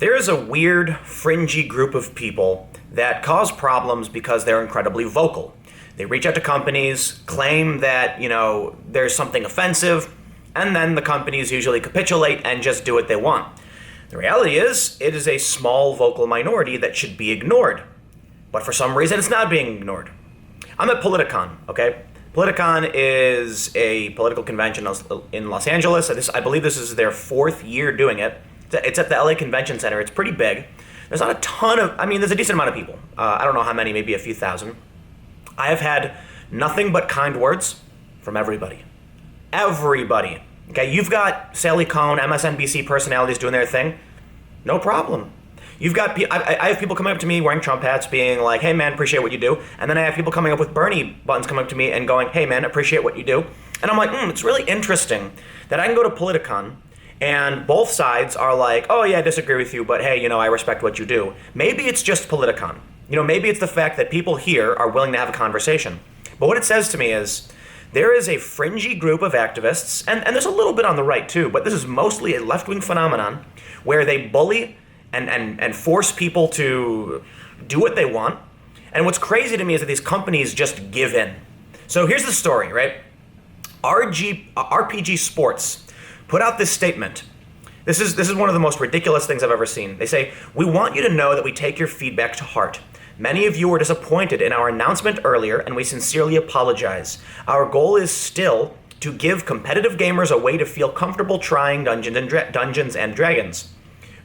There is a weird, fringy group of people that cause problems because they're incredibly vocal. They reach out to companies, claim that, there's something offensive, and then the companies usually capitulate and just do what they want. The reality is, it is a small vocal minority that should be ignored. But for some reason, it's not being ignored. I'm at Politicon, okay? Politicon is a political convention in Los Angeles. I believe this is their 4th year doing it. It's at the LA Convention Center. It's pretty big. There's not a ton of, there's a decent amount of people. I don't know how many, maybe a few thousand. I have had nothing but kind words from everybody. Everybody. Okay, you've got Sally Cohn, MSNBC personalities doing their thing. No problem. You've got, I have people coming up to me wearing Trump hats being like, hey man, appreciate what you do. And then I have people coming up with Bernie buttons coming up to me and going, hey man, appreciate what you do. And I'm like, it's really interesting that I can go to Politicon and both sides are like, oh yeah, I disagree with you, but hey, I respect what you do. Maybe it's just Politicon. Maybe it's the fact that people here are willing to have a conversation. But what it says to me is, there is a fringy group of activists, and there's a little bit on the right too, but this is mostly a left-wing phenomenon where they bully and force people to do what they want. And what's crazy to me is that these companies just give in. So here's the story, right? RPG Sports put out this statement. This is one of the most ridiculous things I've ever seen. They say, we want you to know that we take your feedback to heart. Many of you were disappointed in our announcement earlier, and we sincerely apologize. Our goal is still to give competitive gamers a way to feel comfortable trying Dungeons and Dragons,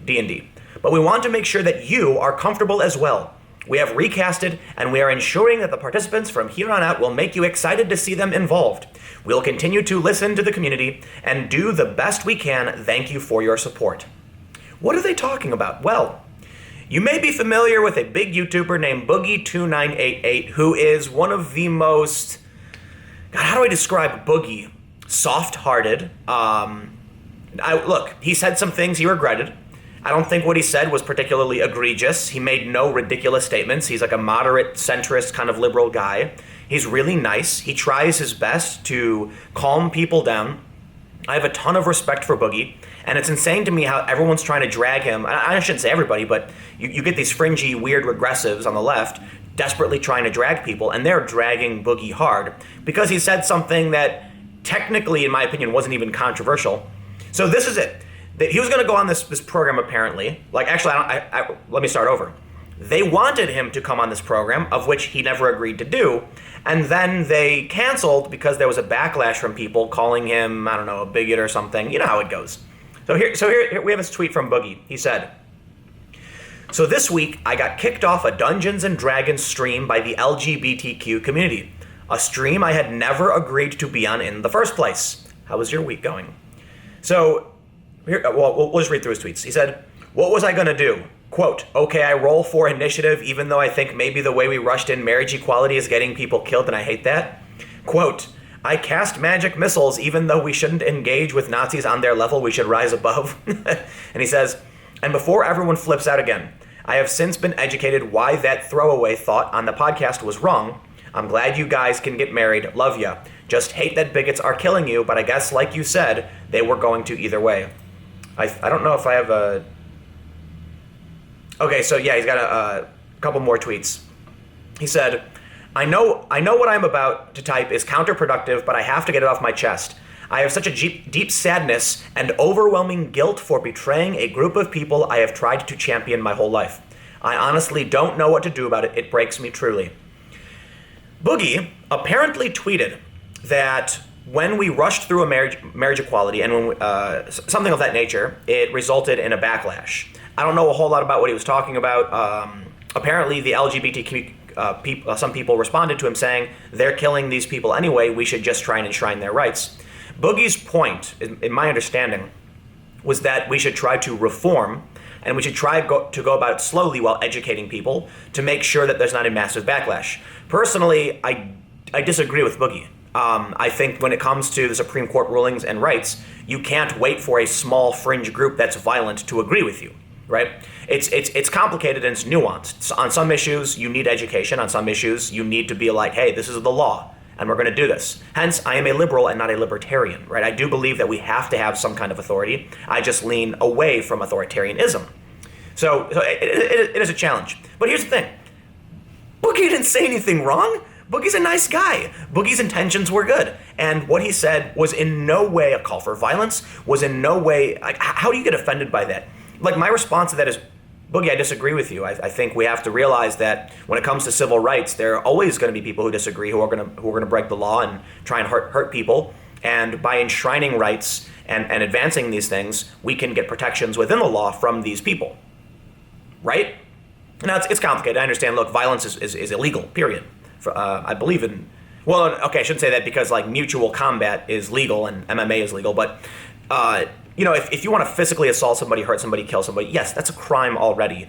D&D. But we want to make sure that you are comfortable as well. We have recasted, and we are ensuring that the participants from here on out will make you excited to see them involved. We'll continue to listen to the community and do the best we can. Thank you for your support. What are they talking about? Well, you may be familiar with a big YouTuber named Boogie2988, who is one of the most, God, how do I describe Boogie? Soft-hearted. Look, he said some things he regretted. I don't think what he said was particularly egregious. He made no ridiculous statements. He's like a moderate, centrist, kind of liberal guy. He's really nice. He tries his best to calm people down. I have a ton of respect for Boogie, and it's insane to me how everyone's trying to drag him. I shouldn't say everybody, but you get these fringy, weird regressives on the left desperately trying to drag people, and they're dragging Boogie hard because he said something that technically, in my opinion, wasn't even controversial. So this is it. He was going to go on this program apparently. Let me start over. They wanted him to come on this program, of which he never agreed to do, and then they canceled because there was a backlash from people calling him, a bigot or something. You know how it goes. So here we have this tweet from Boogie. He said, so this week I got kicked off a Dungeons and Dragons stream by the LGBTQ community, a stream I had never agreed to be on in the first place. How was your week going? So, we'll just read through his tweets. He said, what was I going to do? Quote, okay, I roll for initiative even though I think maybe the way we rushed in marriage equality is getting people killed and I hate that. Quote, I cast magic missiles even though we shouldn't engage with Nazis on their level, we should rise above. And he says, and before everyone flips out again, I have since been educated why that throwaway thought on the podcast was wrong. I'm glad you guys can get married. Love ya. Just hate that bigots are killing you, but I guess like you said, they were going to either way. I don't know if I have a... Okay, so yeah, he's got a couple more tweets. He said, I know what I'm about to type is counterproductive, but I have to get it off my chest. I have such a deep sadness and overwhelming guilt for betraying a group of people I have tried to champion my whole life. I honestly don't know what to do about it. It breaks me truly. Boogie apparently tweeted that when we rushed through a marriage equality and when something of that nature, it resulted in a backlash. I don't know a whole lot about what he was talking about. Apparently, the LGBTQ some people responded to him saying, they're killing these people anyway, we should just try and enshrine their rights. Boogie's point, in my understanding, was that we should try to reform and we should try to go about it slowly while educating people to make sure that there's not a massive backlash. Personally, I disagree with Boogie. I think when it comes to the Supreme Court rulings and rights, you can't wait for a small fringe group that's violent to agree with you, right? It's complicated and it's nuanced. On some issues, you need education. On some issues, you need to be like, hey, this is the law, and we're going to do this. Hence, I am a liberal and not a libertarian, right? I do believe that we have to have some kind of authority. I just lean away from authoritarianism. So it is a challenge. But here's the thing. Boogie didn't say anything wrong. Boogie's a nice guy. Boogie's intentions were good. And what he said was in no way a call for violence, was in no way, like, how do you get offended by that? Like, my response to that is, Boogie, I disagree with you. I think we have to realize that when it comes to civil rights, there are always going to be people who disagree, who are going to break the law and try and hurt people. And by enshrining rights and advancing these things, we can get protections within the law from these people. Right? Now, it's complicated. I understand, look, violence is illegal, period. I believe in, well, okay, I shouldn't say that because, like, mutual combat is legal and MMA is legal, but, if you want to physically assault somebody, hurt somebody, kill somebody, yes, that's a crime already.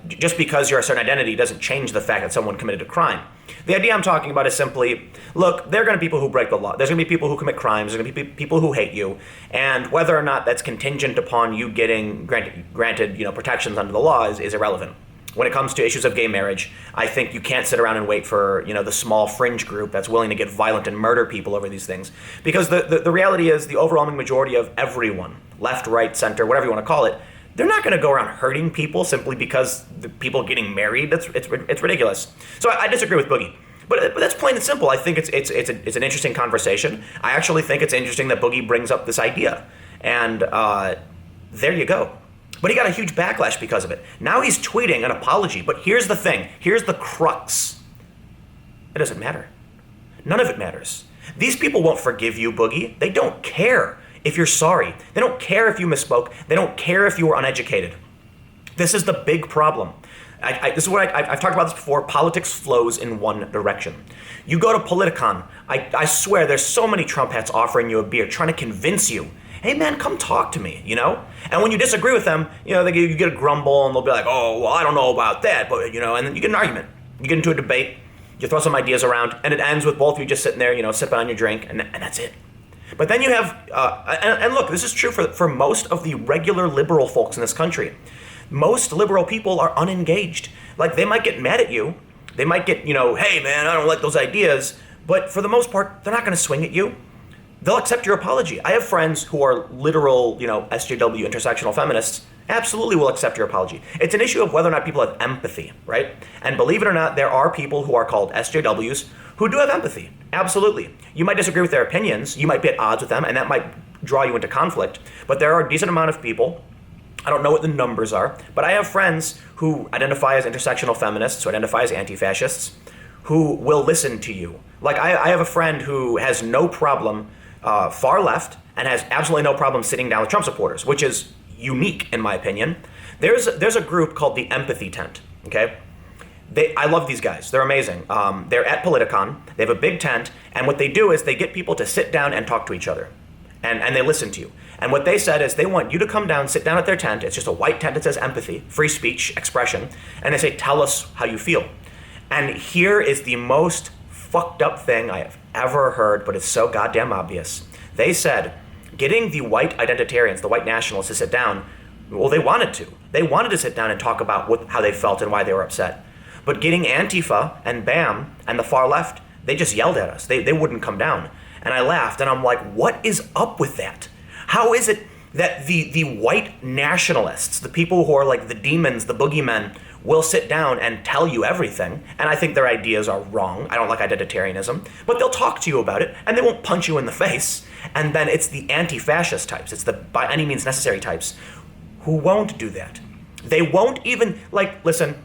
Just because you're a certain identity doesn't change the fact that someone committed a crime. The idea I'm talking about is simply, look, there are going to be people who break the law. There's going to be people who commit crimes. There's going to be people who hate you. And whether or not that's contingent upon you getting granted protections under the law is irrelevant. When it comes to issues of gay marriage, I think you can't sit around and wait for, the small fringe group that's willing to get violent and murder people over these things. Because the reality is the overwhelming majority of everyone, left, right, center, whatever you want to call it, they're not going to go around hurting people simply because the people getting married. It's ridiculous. So I disagree with Boogie. But that's plain and simple. I think it's an interesting conversation. I actually think it's interesting that Boogie brings up this idea. And there you go. But he got a huge backlash because of it. Now he's tweeting an apology. But here's the thing. Here's the crux. It doesn't matter. None of it matters. These people won't forgive you, Boogie. They don't care if you're sorry. They don't care if you misspoke. They don't care if you were uneducated. This is the big problem. This is what I've talked about this before. Politics flows in one direction. You go to Politicon. I swear there's so many Trump hats offering you a beer, trying to convince you, hey man, come talk to me, And when you disagree with them, you get a grumble and they'll be like, oh, well, I don't know about that, but, and then you get an argument. You get into a debate, you throw some ideas around, and it ends with both of you just sitting there, sipping on your drink, and that's it. But then you have, and look, this is true for most of the regular liberal folks in this country. Most liberal people are unengaged. Like, they might get mad at you. They might get, hey man, I don't like those ideas. But for the most part, they're not going to swing at you. They'll accept your apology. I have friends who are literal, SJW intersectional feminists, absolutely will accept your apology. It's an issue of whether or not people have empathy, right? And believe it or not, there are people who are called SJWs who do have empathy. Absolutely. You might disagree with their opinions. You might be at odds with them, and that might draw you into conflict. But there are a decent amount of people, I don't know what the numbers are, but I have friends who identify as intersectional feminists, who identify as anti-fascists, who will listen to you. Like, I have a friend who has no problem far left and has absolutely no problem sitting down with Trump supporters, which is unique in my opinion. There's a group called the Empathy Tent, okay? I love these guys. They're amazing. They're at Politicon. They have a big tent, and what they do is they get people to sit down and talk to each other, and they listen to you. And what they said is they want you to come down, sit down at their tent. It's just a white tent that says empathy, free speech, expression, and they say, tell us how you feel. And here is the most fucked up thing I have ever heard, but it's so goddamn obvious. They said, getting the white identitarians, the white nationalists to sit down, well, they wanted to. They wanted to sit down and talk about how they felt and why they were upset. But getting Antifa and BAM and the far left, they just yelled at us. They wouldn't come down. And I laughed, and I'm like, what is up with that? How is it that the white nationalists, the people who are like the demons, the boogeymen, will sit down and tell you everything? And I think their ideas are wrong. I don't like identitarianism. But they'll talk to you about it, and they won't punch you in the face. And then it's the anti-fascist types, it's the by any means necessary types, who won't do that. They won't even, like, listen,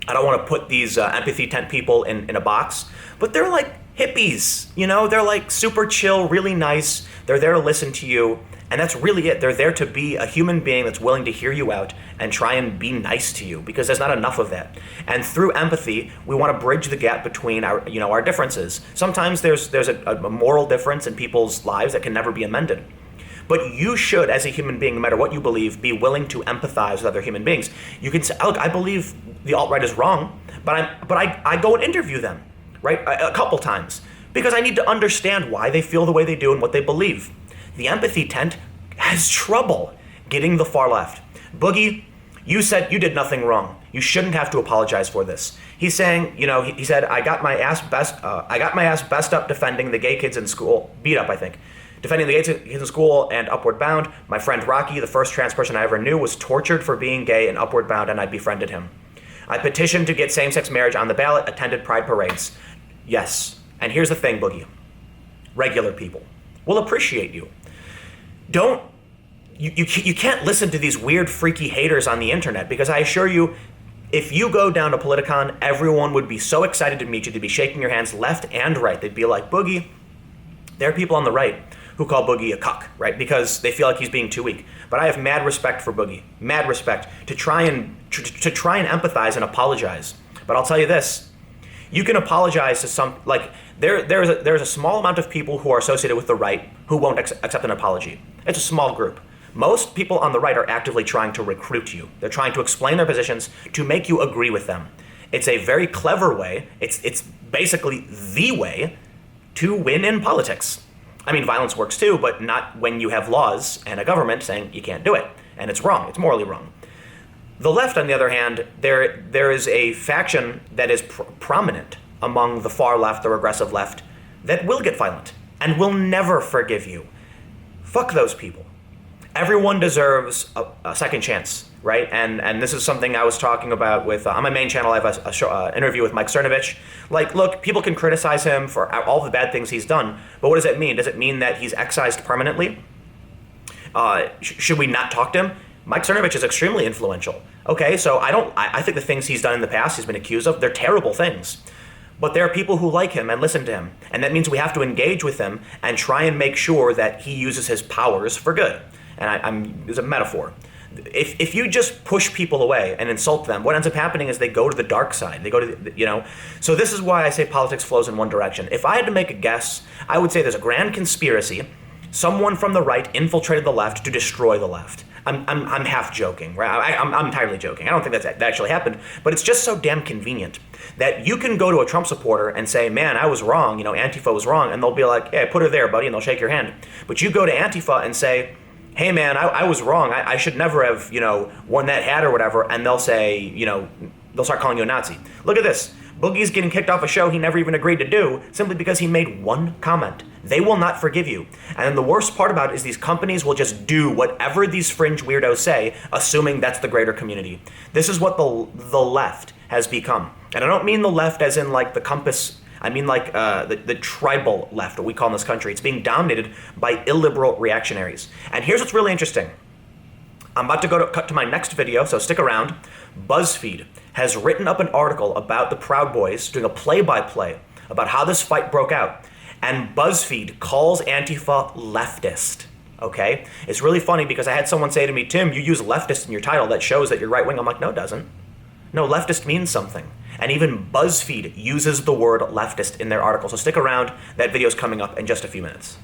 I don't want to put these empathy tent people in a box, but they're like hippies, They're like super chill, really nice. They're there to listen to you, and that's really it. They're there to be a human being that's willing to hear you out and try and be nice to you, because there's not enough of that. And through empathy, we want to bridge the gap between our differences. Sometimes there's a moral difference in people's lives that can never be amended. But you should, as a human being, no matter what you believe, be willing to empathize with other human beings. You can say, look, I believe the alt-right is wrong, but I go and interview them, right, a couple times, because I need to understand why they feel the way they do and what they believe. The empathy tent has trouble getting the far left. Boogie, you said you did nothing wrong. You shouldn't have to apologize for this. He's saying, he said, I got my ass best up defending the gay kids in school, beat up, I think, Defending the gays in school and Upward Bound. My friend Rocky, the first trans person I ever knew, was tortured for being gay in Upward Bound, and I befriended him. I petitioned to get same-sex marriage on the ballot, attended pride parades. Yes. And here's the thing, Boogie. Regular people will appreciate you. You can't listen to these weird, freaky haters on the internet, because I assure you, if you go down to Politicon, everyone would be so excited to meet you. They'd be shaking your hands left and right. They'd be like, Boogie, there are people on the right who call Boogie a cuck, right? Because they feel like he's being too weak. But I have mad respect for Boogie, mad respect, to try and empathize and apologize. But I'll tell you this, you can apologize to some, like, there's a small amount of people who are associated with the right who won't accept an apology. It's a small group. Most people on the right are actively trying to recruit you. They're trying to explain their positions to make you agree with them. It's a very clever way. It's basically the way to win in politics. I mean, violence works too, but not when you have laws and a government saying you can't do it. And it's wrong. It's morally wrong. The left, on the other hand, there is a faction that is prominent among the far left, the regressive left, that will get violent and will never forgive you. Fuck those people. Everyone deserves a second chance, right? And this is something I was talking about with, on my main channel, I have a interview with Mike Cernovich. Like, look, people can criticize him for all the bad things he's done, but what does it mean? Does it mean that he's excised permanently? Should we not talk to him? Mike Cernovich is extremely influential. Okay, so I think the things he's done in the past, he's been accused of, they're terrible things. But there are people who like him and listen to him, and that means we have to engage with him and try and make sure that he uses his powers for good. And it's a metaphor. If you just push people away and insult them, what ends up happening is they go to the dark side. They go to, So this is why I say politics flows in one direction. If I had to make a guess, I would say there's a grand conspiracy. Someone from the right infiltrated the left to destroy the left. I'm half joking, right? I'm entirely joking. I don't think that actually happened, but it's just so damn convenient that you can go to a Trump supporter and say, man, I was wrong, Antifa was wrong, and they'll be like, hey, put her there, buddy, and they'll shake your hand. But you go to Antifa and say, hey man, I was wrong, I should never have, worn that hat or whatever, and they'll say, they'll start calling you a Nazi. Look at this. Boogie's getting kicked off a show he never even agreed to do simply because he made one comment. They will not forgive you. And then the worst part about it is these companies will just do whatever these fringe weirdos say, assuming that's the greater community. This is what the left has become. And I don't mean the left as in like the compass, I mean like the tribal left, what we call in this country. It's being dominated by illiberal reactionaries. And here's what's really interesting. I'm about to cut to my next video, so stick around. BuzzFeed has written up an article about the Proud Boys, doing a play-by-play about how this fight broke out. And BuzzFeed calls Antifa leftist, okay? It's really funny because I had someone say to me, Tim, you use leftist in your title. That shows that you're right-wing. I'm like, no, it doesn't. No, leftist means something. And even BuzzFeed uses the word leftist in their article. So stick around. That video's coming up in just a few minutes.